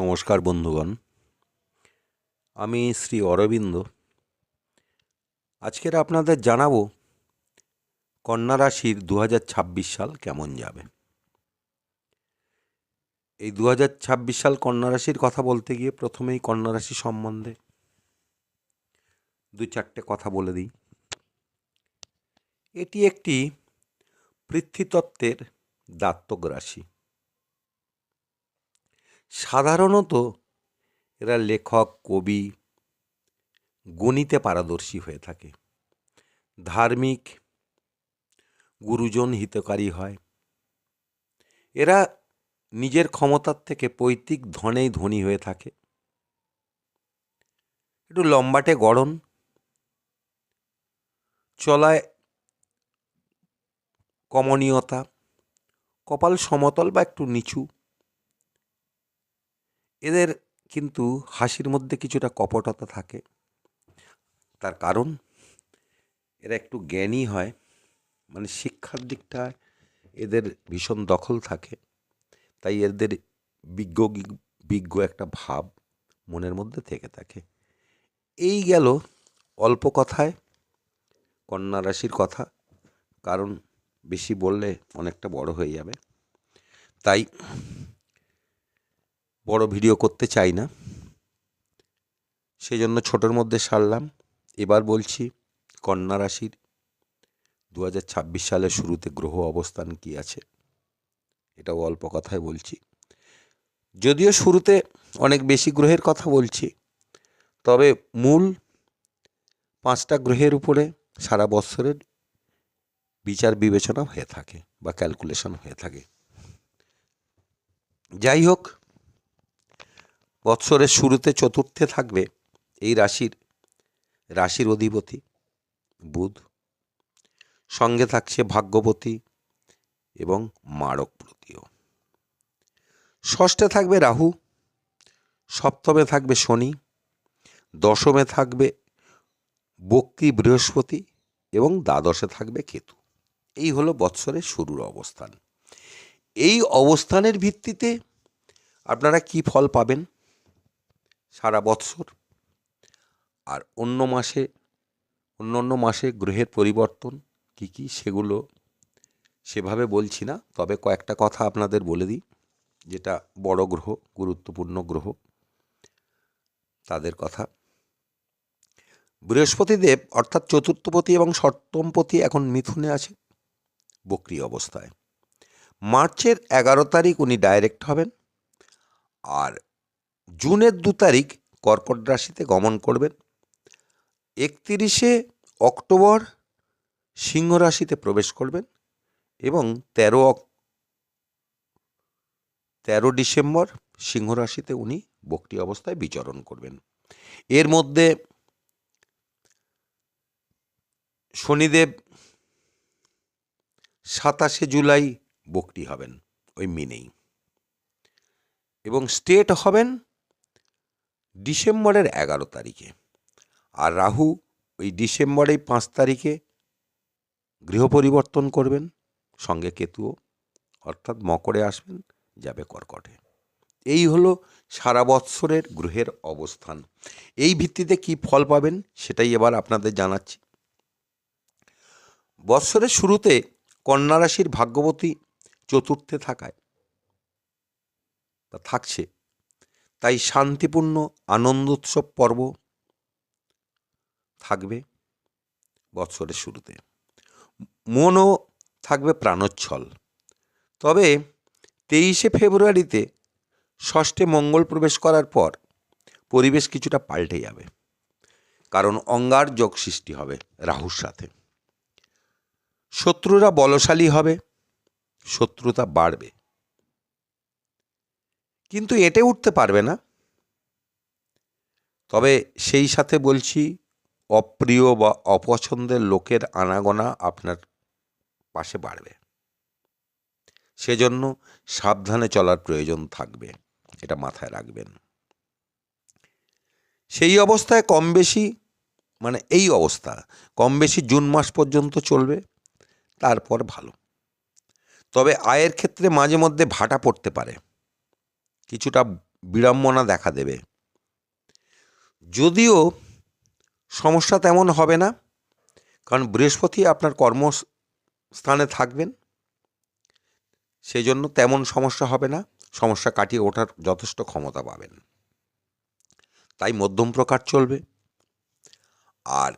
নমস্কার বন্ধুগণ, আমি শ্রী অরবিন্দ। আজকের আপনাদের জানাবো কন্যা রাশির 2026 সাল কেমন যাবে। এই 2026 সাল কন্যা রাশির কথা বলতে গিয়ে প্রথমেই কন্যা রাশি সম্বন্ধে দু চারটে কথা বলে দিই। এটি একটি পৃথ্বীতত্ত্বের দাত্তক রাশি। সাধারণত এরা লেখক, কবি, গণিতে পারদর্শী হয়ে থাকে। ধার্মিক, গুরুজন হিতকারী হয়। এরা নিজের ক্ষমতার থেকে পৈতৃক ধনেই ধনী হয়ে থাকে। একটু লম্বাটে গড়ন, চলায় কমনীয়তা, কপাল সমতল বা একটু নিচু। এদের কিন্তু হাসির মধ্যে কিছুটা কপটতা থাকে। তার কারণ এরা একটু জ্ঞানী হয়, মানে শিক্ষার দিকটায় এদের ভীষণ দখল থাকে। তাই এদের বিজ্ঞ একটা ভাব মনের মধ্যে থেকে থাকে। এই গেল অল্প কথায় কন্যা রাশির কথা, কারণ বেশি বললে অনেকটা বড় হয়ে যাবে, তাই বড় ভিডিও করতে চাই না, সেজন্য ছোটোর মধ্যে সারলাম। এবার বলছি কন্যা রাশির 2026 সালের শুরুতে গ্রহ অবস্থান কি আছে, এটাও অল্প কথায় বলছি। যদিও শুরুতে অনেক বেশি গ্রহের কথা বলছি, তবে মূল 5টা গ্রহের উপরে সারা বৎসরের বিচার বিবেচনা হয়ে থাকে বা ক্যালকুলেশন হয়ে থাকে। যাই হোক, বৎসরের শুরুতে চতুর্থে থাকবে এই রাশির অধিপতি বুধ, সঙ্গে থাকছে ভাগ্যবতী এবং মারকপ্রতীয়। ষষ্ঠে থাকবে রাহু, সপ্তমে থাকবে শনি, দশমে থাকবে বক্রী বৃহস্পতি এবং দ্বাদশে থাকবে কেতু। এই হলো বৎসরের শুরুর অবস্থান। এই অবস্থানের ভিত্তিতে আপনারা কি ফল পাবেন সারা বৎসর, আর অন্য মাসে গ্রহের পরিবর্তন কি কি, সেগুলো সেভাবে বলছি না, তবে কয়েকটা কথা আপনাদের বলে দিই। যেটা বড় গ্রহ, গুরুত্বপূর্ণ গ্রহ, তাদের কথা। বৃহস্পতিদেব অর্থাৎ চতুর্থপতি এবং সপ্তমপতি এখন মিথুনে আছে বক্রী অবস্থায়। মার্চের 11 তারিখ উনি ডাইরেক্ট হবেন, আর জুনের 2 তারিখ কর্কট রাশিতে গমন করবেন। 31শে অক্টোবর সিংহ রাশিতে প্রবেশ করবেন এবং 13 ডিসেম্বর সিংহ রাশিতে উনি বক্রী অবস্থায় বিচরণ করবেন। এর মধ্যে শনিদেব 27শে জুলাই বক্রী হবেন ওই মিনেই, এবং স্টেট হবেন ডিসেম্বরের 11 তারিখে। আর রাহু ওই ডিসেম্বরের 5 তারিখে গৃহ পরিবর্তন করবেন, সঙ্গে কেতুও, অর্থাৎ মকরে আসবেন, যাবে কর্কটে। এই হলো সারা বৎসরের গ্রহের অবস্থান। এই ভিত্তিতে কি ফল পাবেন সেটাই এবার আপনাদের জানাচ্ছি। বৎসরের শুরুতে কন্যা রাশির ভাগ্যবতী চতুর্থে থাকছে, তাই শান্তিপূর্ণ আনন্দোৎসব পর্ব থাকবে বৎসরের শুরুতে। মনও থাকবে প্রাণোচ্ছল। তবে 23শে ফেব্রুয়ারিতে ষষ্ঠে মঙ্গল প্রবেশ করার পর পরিবেশ কিছুটা পাল্টে যাবে, কারণ অঙ্গার যোগ সৃষ্টি হবে রাহুর সাথে। শত্রুরা বলশালী হবে, শত্রুতা বাড়বে, কিন্তু এঁটে উঠতে পারবে না। তবে সেই সাথে বলছি, অপ্রিয় বা অপছন্দের লোকের আনাগোনা আপনার পাশে বাড়বে, সেজন্য সাবধানে চলার প্রয়োজন থাকবে, এটা মাথায় রাখবেন। সেই অবস্থায় এই অবস্থা কম বেশি জুন মাস পর্যন্ত চলবে, তারপর ভালো। তবে আয়ের ক্ষেত্রে মাঝে মধ্যে ভাটা পড়তে পারে, কিছুটা বিড়ম্বনা দেখা দেবে। যদিও সমস্যা তেমন হবে না, কারণ বৃহস্পতি আপনার কর্মস্থানে থাকবেন, সেই জন্য তেমন সমস্যা হবে না, সমস্যা কাটিয়ে ওঠার যথেষ্ট ক্ষমতা পাবেন। তাই মধ্যম প্রকার চলবে। আর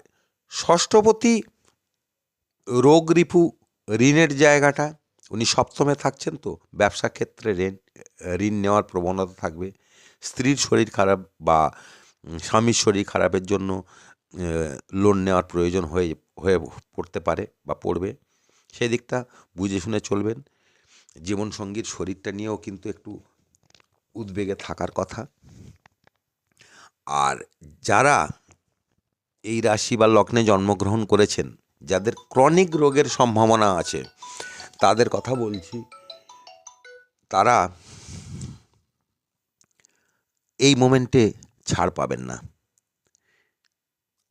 ষষ্ঠপতি রোগ রিপু ঋণের জায়গাটা, উনি সপ্তমে থাকছেন, তো ব্যবসা ক্ষেত্রে ঋণ নেওয়ার প্রবণতা থাকবে। স্ত্রীর শরীর খারাপ বা স্বামীর শরীর খারাপের জন্য লোন নেওয়ার প্রয়োজন হয়ে পড়তে পারে বা পড়বে। সেই দিকটা বুঝে শুনে চলবেন। জীবনসঙ্গীর শরীরটা নিয়েও কিন্তু একটু উদ্বেগে থাকার কথা। আর যারা এই রাশি বা লগ্নে জন্মগ্রহণ করেছেন, যাদের ক্রনিক রোগের সম্ভাবনা আছে, তাদের কথা বলছি, তারা এই মোমেন্টে ছাড় পাবেন না।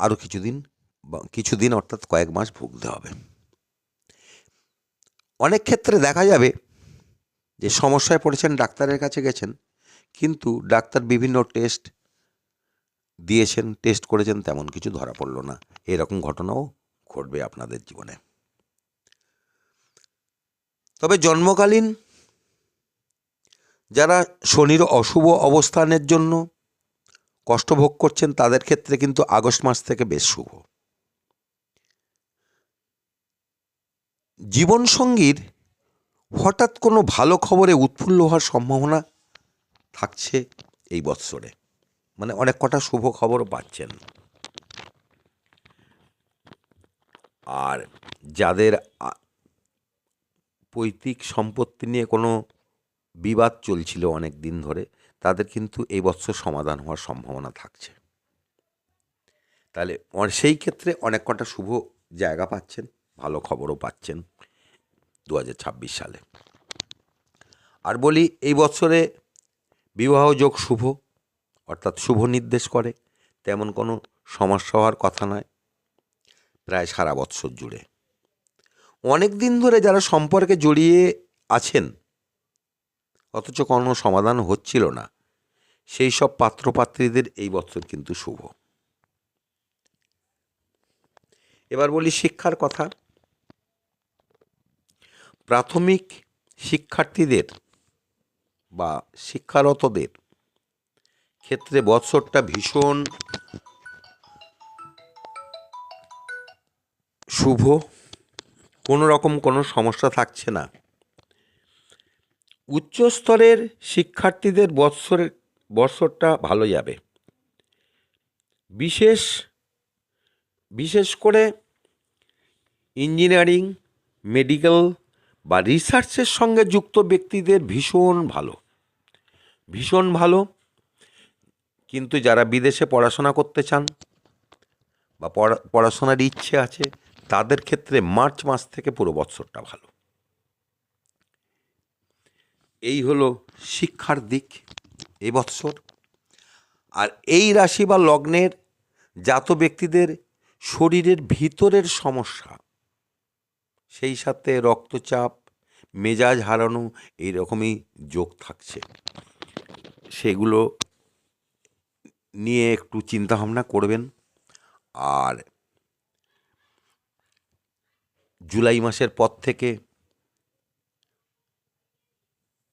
আরও কিছুদিন অর্থাৎ কয়েক মাস ভুগতে হবে। অনেক ক্ষেত্রে দেখা যাবে যে সমস্যায় পড়েছেন, ডাক্তারের কাছে গেছেন, কিন্তু ডাক্তার বিভিন্ন টেস্ট দিয়েছেন, টেস্ট করেছেন, তেমন কিছু ধরা পড়ল না। এরকম ঘটনাও ঘটবে আপনাদের জীবনে। তবে জন্মকালীন যারা শনির অশুভ অবস্থানের জন্য কষ্ট ভোগ করছেন, তাদের ক্ষেত্রে কিন্তু আগস্ট মাস থেকে বেশ শুভ। জীবনসঙ্গীর হঠাৎ কোনো ভালো খবরে উৎফুল্ল হওয়ার সম্ভাবনা থাকছে এই বৎসরে, মানে অনেক কটা শুভ খবরও পাচ্ছেন। আর যাদের পৈতৃক সম্পত্তি নিয়ে কোনো বিবাদ চলছিল অনেক দিন ধরে, তাদের কিন্তু এই বৎসর সমাধান হওয়ার সম্ভাবনা থাকছে। তাহলে সেই ক্ষেত্রে অনেক কটা শুভ জায়গা পাচ্ছেন, ভালো খবরও পাচ্ছেন 2026 সালে। আর বলি, এই বছরে বিবাহ যোগ শুভ, অর্থাৎ শুভ নির্দেশ করে, তেমন কোনো সমস্যা হওয়ার কথা নয় প্রায় সারা বৎসর জুড়ে। অনেক দিন ধরে যারা সম্পর্কে জড়িয়ে আছেন অথচ কোনো সমাধান হচ্ছিল না, সেই সব পাত্রপাত্রীদের এই বছর কিন্তু শুভ। এবার বলি শিক্ষার কথা। প্রাথমিক শিক্ষার্থীদের বা শিক্ষারতদের ক্ষেত্রে বৎসরটা ভীষণ শুভ, কোনো রকম কোনো সমস্যা থাকছে না। উচ্চ স্তরের শিক্ষার্থীদের বৎসরটা ভালো যাবে। বিশেষ করে ইঞ্জিনিয়ারিং, মেডিকেল বা রিসার্চের সঙ্গে যুক্ত ব্যক্তিদের ভীষণ ভালো। কিন্তু যারা বিদেশে পড়াশোনা করতে চান বা পড়াশোনার ইচ্ছে আছে, তাদের ক্ষেত্রে মার্চ মাস থেকে পুরো বৎসরটা ভালো। এই হলো শিক্ষার দিক এই বৎসর। আর এই রাশি বা লগ্নের জাত ব্যক্তিদের শরীরের ভিতরের সমস্যা, সেই সাথে রক্তচাপ, মেজাজ হারানো, এইরকমই যোগ থাকছে। সেগুলো নিয়ে একটু চিন্তাভাবনা করবেন। আর জুলাই মাসের পর থেকে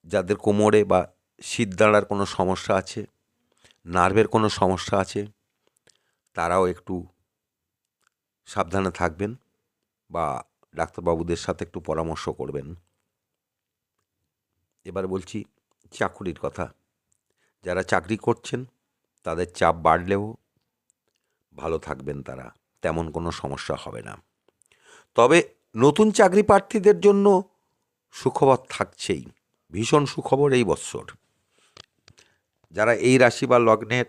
যাদের কোমরে বা শিরদাঁড়ার কোনো সমস্যা আছে, নার্ভের কোনো সমস্যা আছে, তারাও একটু সাবধানে থাকবেন বা ডাক্তারবাবুদের সাথে একটু পরামর্শ করবেন। এবার বলছি চাকুরির কথা। যারা চাকরি করছেন, তাদের চাপ বাড়লেও ভালো থাকবেন তারা, তেমন কোনো সমস্যা হবে না। তবে নতুন চাকরি প্রার্থীদের জন্য সুখবর থাকছেই, ভীষণ সুখবর এই বৎসর। যারা এই রাশি বা লগ্নের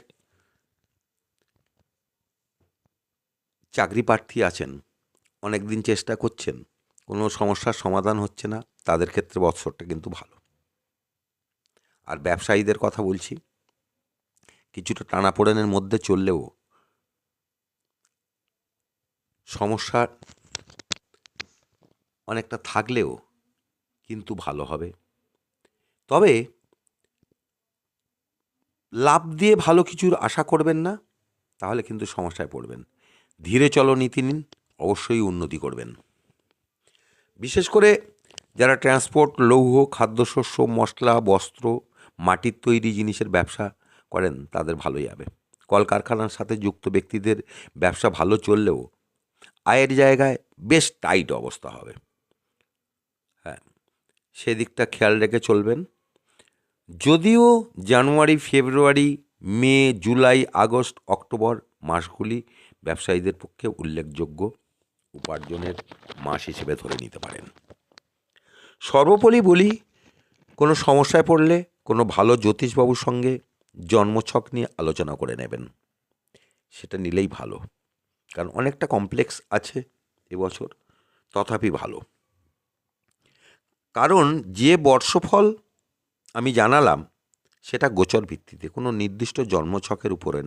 চাকরি প্রার্থী আছেন, অনেক দিন চেষ্টা করছেন, কোনো সমস্যার সমাধান হচ্ছে না, তাদের ক্ষেত্রে বৎসরটা কিন্তু ভালো। আর ব্যবসায়ীদের কথা বলছি, কিছুটা টানাপোড়েনের মধ্যে চললেও সমস্যা অনেকটা থাকলেও কিন্তু ভালো হবে। তবে লাভ দিয়ে ভালো কিছুর আশা করবেন না, তাহলে কিন্তু সমস্যায় পড়বেন। ধীরে চলো নীতি নিন, অবশ্যই উন্নতি করবেন। বিশেষ করে যারা ট্রান্সপোর্ট, লৌহ, খাদ্যশস্য, মশলা, বস্ত্র, মাটির তৈরি জিনিসের ব্যবসা করেন, তাদের ভালোই যাবে। কলকারখানার সাথে যুক্ত ব্যক্তিদের ব্যবসা ভালো চললেও আয়ের জায়গায় বেশ টাইট অবস্থা হবে। হ্যাঁ, সেদিকটা খেয়াল রেখে চলবেন। যদিও জানুয়ারি, ফেব্রুয়ারি, মে, জুলাই, আগস্ট, অক্টোবর মাসগুলি ব্যবসায়ীদের পক্ষে উল্লেখযোগ্য উপার্জনের মাস হিসেবে ধরে নিতে পারেন। সর্বোপরি বলি, কোনো সমস্যায় পড়লে কোনো ভালো জ্যোতিষবাবুর সঙ্গে জন্মছক নিয়ে আলোচনা করে নেবেন, সেটা নিলেই ভালো। কারণ অনেকটা কমপ্লেক্স আছে এবছর, তথাপি ভালো। কারণ যে বর্ষফল আমি জানালাম সেটা গোচর ভিত্তিতে, কোনো নির্দিষ্ট জন্মছকের উপরে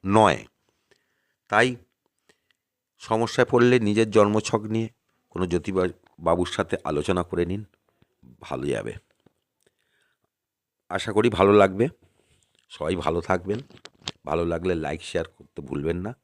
নয়। তাই সমস্যায় পড়লে নিজের জন্মছক নিয়ে কোনো জ্যোতিষবাবুর সাথে আলোচনা করে নিন, ভালো যাবে। আশা করি ভালো লাগবে। সবাই ভালো থাকবেন। ভালো লাগলে লাইক শেয়ার করতে ভুলবেন না।